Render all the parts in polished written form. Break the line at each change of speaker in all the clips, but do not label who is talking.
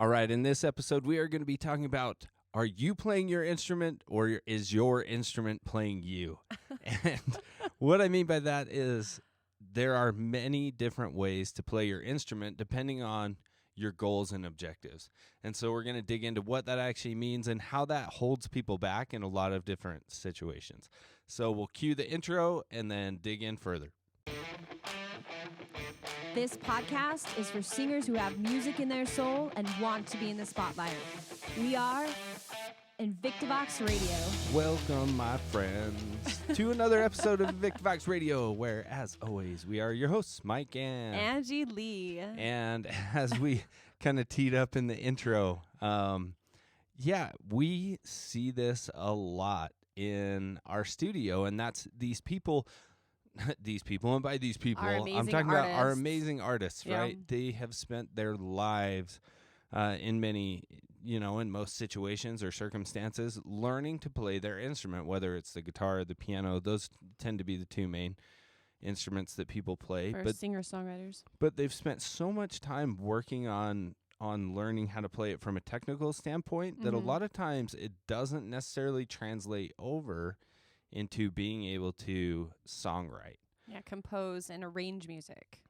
All right, in this episode, we are going to be talking about, are you playing your instrument or is your instrument playing you? And what I mean by that is there are many different ways to play your instrument depending on your goals and objectives. And so we're going to dig into what that actually means and how that holds people back in a lot of different situations. So we'll cue the intro and then dig in further.
This podcast is for singers who have music in their soul and want to be in the spotlight. We are INVICTA Vox Radio.
Welcome, my friends, to another episode of INVICTA Vox Radio, where, as always, we are your hosts, Mike and
Angie Lee.
And as we kind of teed up in the intro, we see this a lot in our studio, and that's these people, and by these people, I'm talking about our amazing artists, right? They have spent their lives in most situations or circumstances, learning to play their instrument, whether it's the guitar or the piano. Those tend to be the two main instruments that people play.
Or singer-songwriters.
But they've spent so much time working on learning how to play it from a technical standpoint that a lot of times it doesn't necessarily translate over into being able to songwrite.
Yeah, compose and arrange music.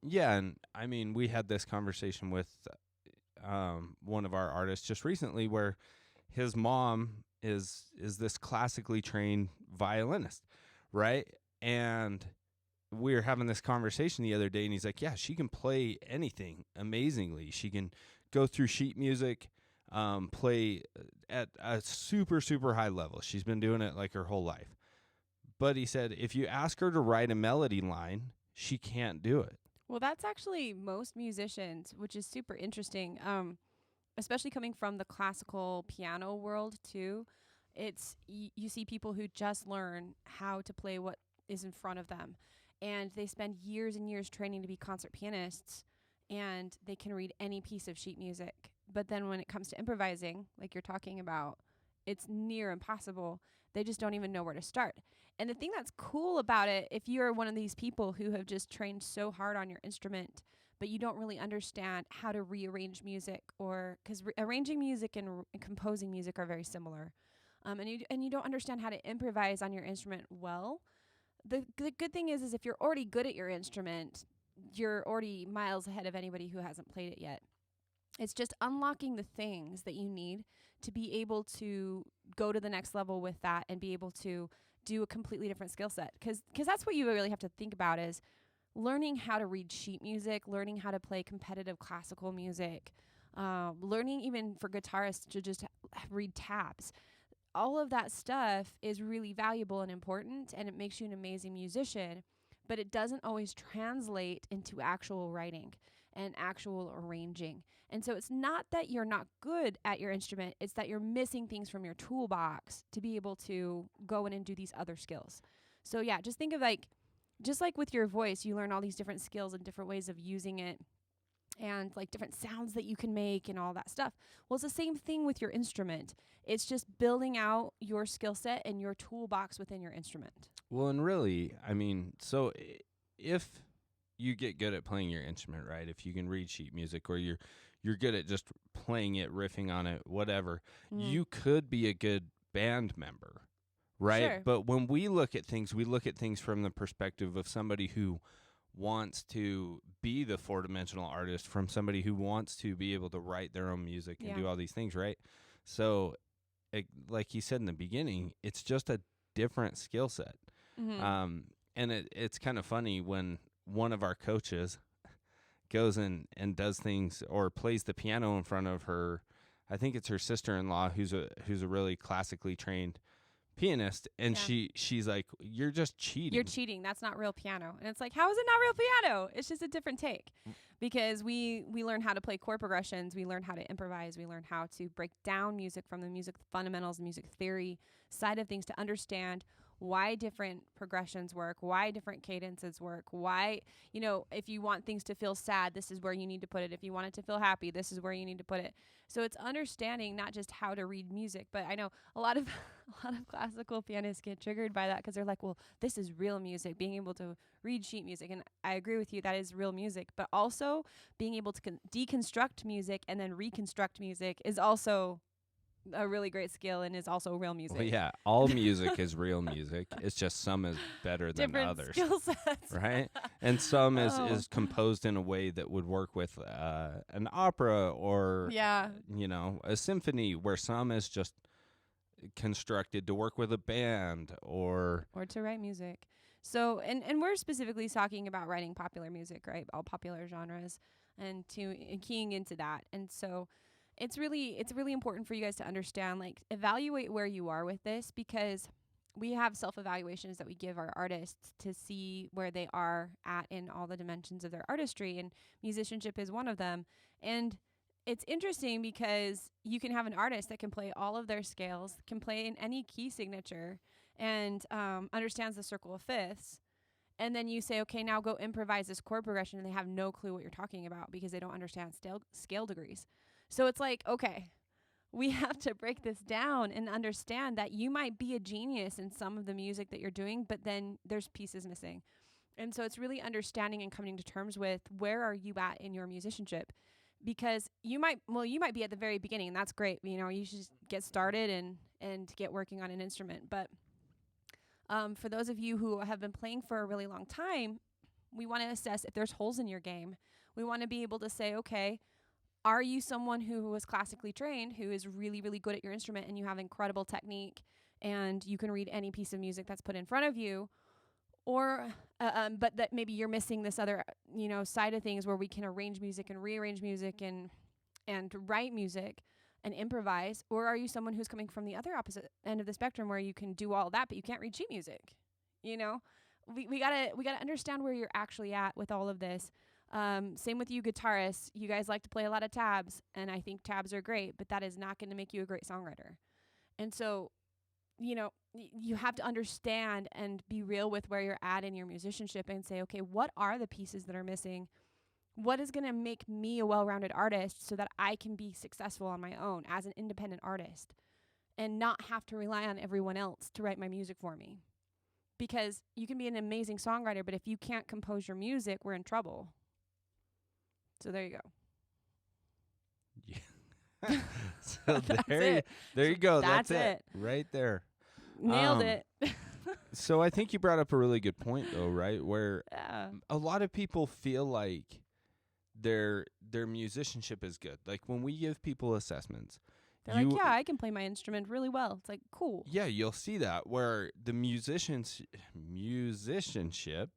Yeah, and I mean, we had this conversation with one of our artists just recently where his mom is this classically trained violinist, right? And we were having this conversation the other day, and he's like, yeah, she can play anything amazingly. She can go through sheet music, play at a super, super high level. She's been doing it like her whole life. But he said, if you ask her to write a melody line, she can't do it.
Well, that's actually most musicians, which is super interesting, especially coming from the classical piano world, too. It's you see people who just learn how to play what is in front of them, and they spend years and years training to be concert pianists, and they can read any piece of sheet music. But then when it comes to improvising, like you're talking about, it's near impossible. They just don't even know where to start. And the thing that's cool about it, if you're one of these people who have just trained so hard on your instrument, but you don't really understand how to rearrange music, or because arranging music and composing music are very similar, and you don't understand how to improvise on your instrument well, the good thing is if you're already good at your instrument, you're already miles ahead of anybody who hasn't played it yet. It's just unlocking the things that you need to be able to go to the next level with that and be able to do a completely different skill set. Because that's what you really have to think about is learning how to read sheet music, learning how to play competitive classical music, learning even for guitarists to just read tabs. All of that stuff is really valuable and important, and it makes you an amazing musician, but it doesn't always translate into actual writing and actual arranging. And so it's not that you're not good at your instrument, it's that you're missing things from your toolbox to be able to go in and do these other skills. So yeah, just think of just like with your voice, you learn all these different skills and different ways of using it and like different sounds that you can make and all that stuff. Well, it's the same thing with your instrument. It's just building out your skill set and your toolbox within your instrument.
Well, and really, I mean, so if you get good at playing your instrument, right? If you can read sheet music, or you're good at just playing it, riffing on it, whatever, you could be a good band member, right?
Sure.
But when we look at things from the perspective of somebody who wants to be the four-dimensional artist, from somebody who wants to be able to write their own music and do all these things, right? So, like you said in the beginning, it's just a different skill set. And it's kind of funny when one of our coaches goes and does things or plays the piano in front of her, I think it's her sister-in-law who's a really classically trained pianist, and she's like, you're just cheating.
You're cheating. That's not real piano. And it's like, how is it not real piano? It's just a different take. Because we learn how to play chord progressions, we learn how to improvise, we learn how to break down music from the music fundamentals, music theory side of things to understand why different progressions work, why different cadences work, why, if you want things to feel sad, this is where you need to put it. If you want it to feel happy, this is where you need to put it. So it's understanding not just how to read music, but I know a lot of classical pianists get triggered by that because they're like, well, this is real music, being able to read sheet music. And I agree with you, that is real music. But also being able to deconstruct music and then reconstruct music is also a really great skill and is also real music.
Well, yeah, all music is real music. It's just some is better than
Different
others.
Skill sets.
Right? And some is composed in a way that would work with an opera or, a symphony, where some is just constructed to work with a band or
to write music. So, and we're specifically talking about writing popular music, right? All popular genres and keying into that. And so it's really important for you guys to understand, like, evaluate where you are with this, because we have self-evaluations that we give our artists to see where they are at in all the dimensions of their artistry, and musicianship is one of them. And it's interesting because you can have an artist that can play all of their scales, can play in any key signature, and understands the circle of fifths. And then you say, okay, now go improvise this chord progression, and they have no clue what you're talking about because they don't understand scale degrees. So it's like, okay, we have to break this down and understand that you might be a genius in some of the music that you're doing, but then there's pieces missing. And so it's really understanding and coming to terms with, where are you at in your musicianship? Because you might be at the very beginning, and that's great. You should just get started and get working on an instrument. But for those of you who have been playing for a really long time, we want to assess if there's holes in your game. We want to be able to say, okay, are you someone who was classically trained, who is really, really good at your instrument, and you have incredible technique, and you can read any piece of music that's put in front of you? Or, but that maybe you're missing this other, side of things where we can arrange music and rearrange music and write music and improvise? Or are you someone who's coming from the other opposite end of the spectrum, where you can do all that, but you can't read sheet music? We gotta understand where you're actually at with all of this. Same with you guitarists. You guys like to play a lot of tabs, and I think tabs are great, but that is not going to make you a great songwriter. And so, you have to understand and be real with where you're at in your musicianship and say, okay, what are the pieces that are missing? What is going to make me a well-rounded artist so that I can be successful on my own as an independent artist and not have to rely on everyone else to write my music for me? Because you can be an amazing songwriter, but if you can't compose your music, we're in trouble. So there you go.
Yeah. So there you go. That's it. Right there.
Nailed it.
So I think you brought up a really good point, though, right? Where a lot of people feel like their musicianship is good. Like when we give people assessments,
they're like, yeah, I can play my instrument really well. It's like, cool.
Yeah, you'll see that where the musicianship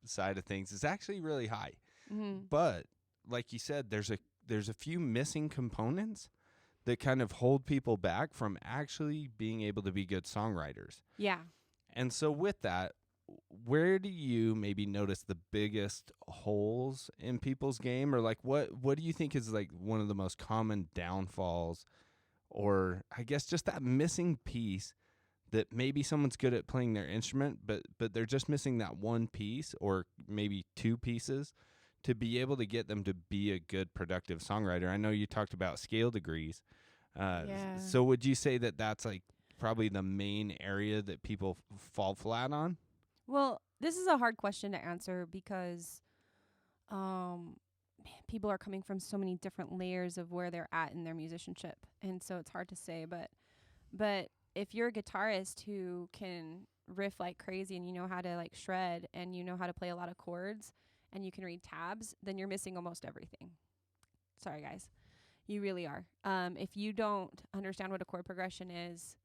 side of things is actually really high. Mm-hmm. But like you said, there's a few missing components that kind of hold people back from actually being able to be good songwriters.
Yeah.
And so with that, where do you maybe notice the biggest holes in people's game? Or like what do you think is like one of the most common downfalls, or I guess just that missing piece that maybe someone's good at playing their instrument, but they're just missing that one piece or maybe two pieces to be able to get them to be a good, productive songwriter? I know you talked about scale degrees. So would you say that that's like probably the main area that people fall flat on?
Well, this is a hard question to answer because people are coming from so many different layers of where they're at in their musicianship. And so it's hard to say. But if you're a guitarist who can riff like crazy and you know how to like shred and you know how to play a lot of chords, and you can read tabs, then you're missing almost everything. Sorry, guys. You really are. If you don't understand what a chord progression is,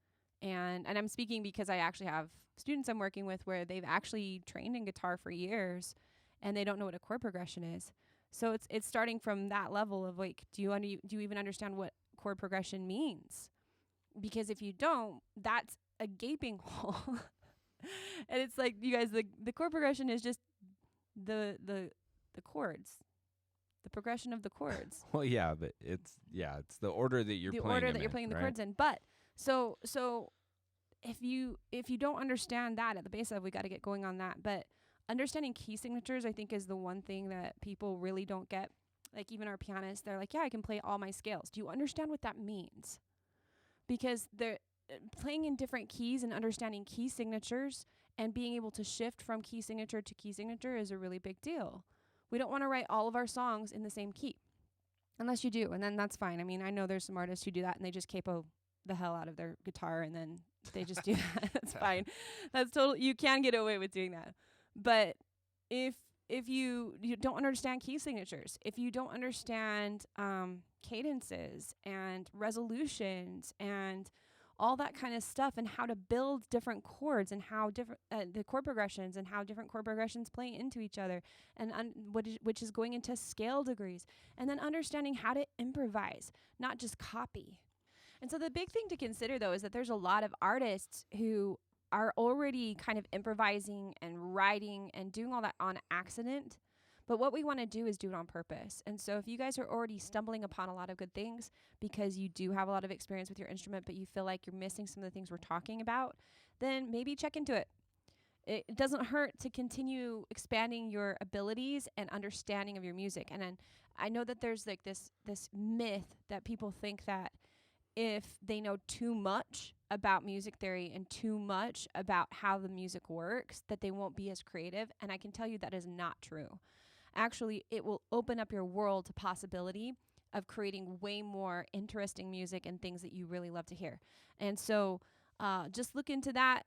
and I'm speaking because I actually have students I'm working with where they've actually trained in guitar for years, and they don't know what a chord progression is. So it's starting from that level of like, do you even understand what chord progression means? Because if you don't, that's a gaping hole. And it's like, you guys, the chord progression is just the chords, the progression of the chords.
Well, yeah, but it's the order that you're playing.
The order that you're playing the chords in. But so if you don't understand that at the base level, we got to get going on that. But understanding key signatures, I think, is the one thing that people really don't get. Like even our pianists, they're like, yeah, I can play all my scales. Do you understand what that means? Because they're playing in different keys and understanding key signatures and being able to shift from key signature to key signature is a really big deal. We don't want to write all of our songs in the same key. Unless you do, and then that's fine. I mean, I know there's some artists who do that and they just capo the hell out of their guitar and then they just do that. That's fine. That's totally, you can get away with doing that. But if you don't understand key signatures, if you don't understand cadences and resolutions and all that kind of stuff and how to build different chords and how different the chord progressions and how different chord progressions play into each other and which is going into scale degrees, and then understanding how to improvise, not just copy. And so the big thing to consider, though, is that there's a lot of artists who are already kind of improvising and writing and doing all that on accident. But what we want to do is do it on purpose. And so if you guys are already stumbling upon a lot of good things because you do have a lot of experience with your instrument, but you feel like you're missing some of the things we're talking about, then maybe check into it. It doesn't hurt to continue expanding your abilities and understanding of your music. And then I know that there's like this myth that people think that if they know too much about music theory and too much about how the music works, that they won't be as creative. And I can tell you that is not true. Actually, it will open up your world to possibility of creating way more interesting music and things that you really love to hear. And so just look into that,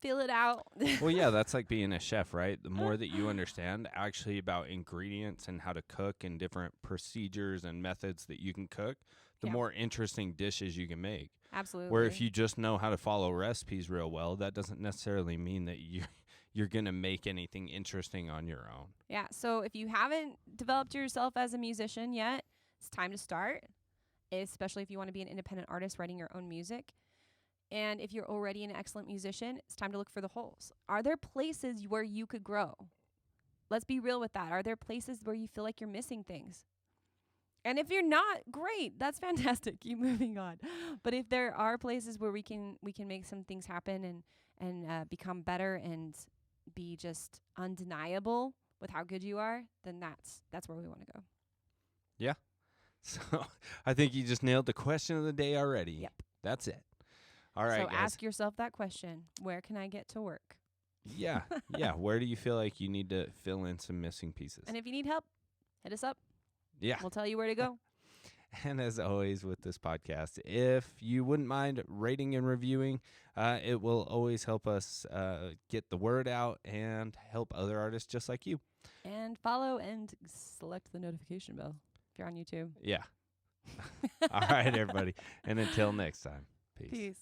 feel it out.
Well, yeah, that's like being a chef, right? The more that you understand actually about ingredients and how to cook and different procedures and methods that you can cook, the more interesting dishes you can make.
Absolutely.
Where if you just know how to follow recipes real well, that doesn't necessarily mean that you're going to make anything interesting on your own.
Yeah, so if you haven't developed yourself as a musician yet, it's time to start, especially if you want to be an independent artist writing your own music. And if you're already an excellent musician, it's time to look for the holes. Are there places where you could grow? Let's be real with that. Are there places where you feel like you're missing things? And if you're not, great. That's fantastic. Keep moving on. But if there are places where we can make some things happen and become better and be just undeniable with how good you are, then that's where we want to go.
Yeah. So I think you just nailed the question of the day already.
Yep.
That's it. All right,
so
guys.
Ask yourself that question. Where can I get to work?
Yeah. Yeah. Where do you feel like you need to fill in some missing pieces?
And if you need help, hit us up.
Yeah.
We'll tell you where to go.
And as always with this podcast, if you wouldn't mind rating and reviewing, it will always help us get the word out and help other artists just like you.
And follow and select the notification bell if you're on YouTube.
Yeah. All right, everybody. And until next time, peace.
Peace.